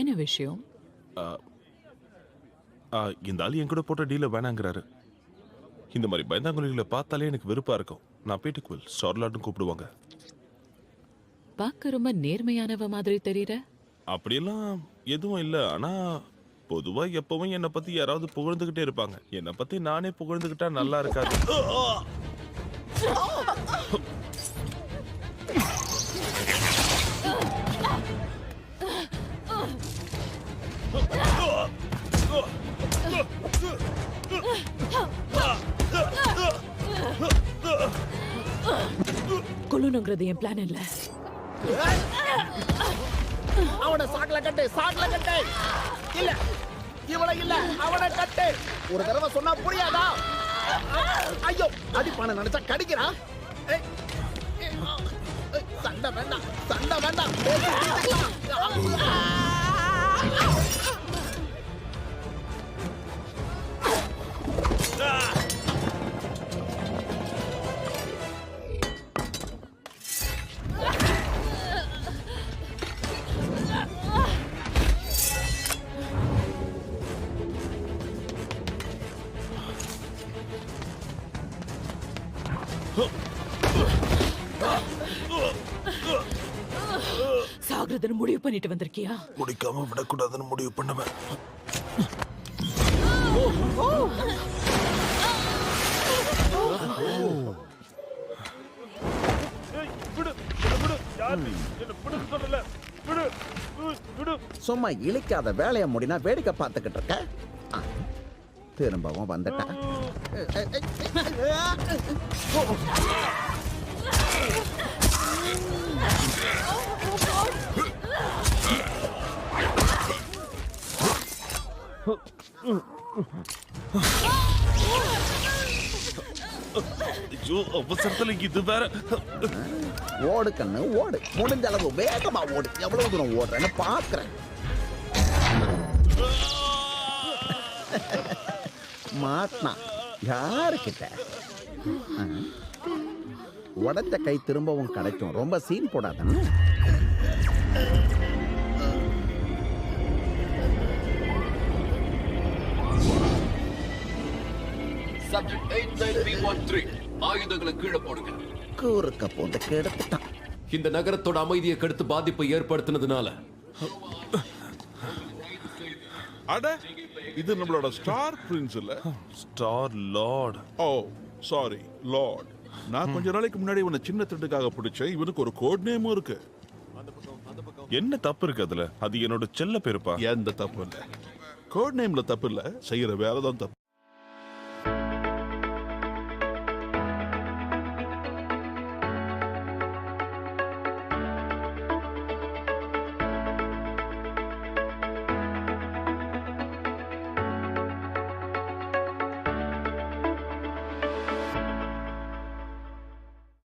என்ன விஷயம்? இந்த ஆள் என் கூட போட்ட டீல வேணாங்கிறாரு. இந்த மாதிரி பயந்தாங்குழிகளை பார்த்தாலே எனக்கு வெறுப்பா இருக்கும். நான் பீட்டுக்குள் ஸ்டார்லாட்னு கூப்பிடுவாங்க. பார்க்க ரொம்ப நேர்மையானவ மாதிரி தெரியற. அப்படியெல்லாம் எதுவும் இல்லை. ஆனா பொதுவா எப்பவும் என்னை பத்தி யாராவது புகழ்ந்துகிட்டே இருப்பாங்க. என்னை பத்தி நானே புகழ்ந்துகிட்டா நல்லா இருக்காது. கொல்லணுங்கிறது என் பிளான் இல்ல. அவனை சாக்கல கட்டு, சாக்கல கட்டு. இல்ல இவளை இல்ல, அவனை கட்டு. ஒரு தடவை சொன்னா புரியாதா? ஐயோ, அடிப்பான நினைச்சா கடிக்கிறான். சண்டை வேண்டாம், சண்டை வேண்டாம். சாகுறதுன்னு முடிவு பண்ணிட்டு வந்திருக்கியா? முடிக்காம விடக்கூடாதுன்னு முடிவு பண்ணுவேன். சும்மா இழிக்காத வேலையை முடினா வேடிக்கை பார்த்துக்கிட்டு இருக்க. திரும்பவும் வந்துட்டேன். அவசரத்துல இது வேற. ஓடு கண்ணு ஓடு, முடிஞ்ச அளவு வேகமா ஓடு. எவ்வளவு தூரம் ஓடுறேன்னு பாக்குறேன். மாட்டினா யாருக்கிட்ட? உடஞ்ச கை திரும்பவும் கிடைக்கும். ரொம்ப சீன் போடாதன்னு. Subject 89B13 ஆயுதங்களை கீழே போடுங்க. கூறுக்க போட்டு கெடுத்துட்டான். இந்த நகரத்தோட அமைதியை கெடுத்து பாதிப்பை ஏற்படுத்தினதுனால அட, இது நம்மளோட ஸ்டார் பிரின்ஸ் இல்ல? Star lord. Oh sorry lord. நான் கொஞ்ச நாளைக்கு முன்னாடி இவனை சின்ன திருட்டுக்காக பிடிச்சேன். இவனுக்கு ஒரு கோட் நேமும் இருக்கு. என்ன தப்பு இருக்கு அதுல? அது என்னோட செல்ல பேருப்பா. எந்த தப்பு இல்ல. கோட் நேம்ல தப்பு இல்ல, செய்யற வேலைதான் தப்பு.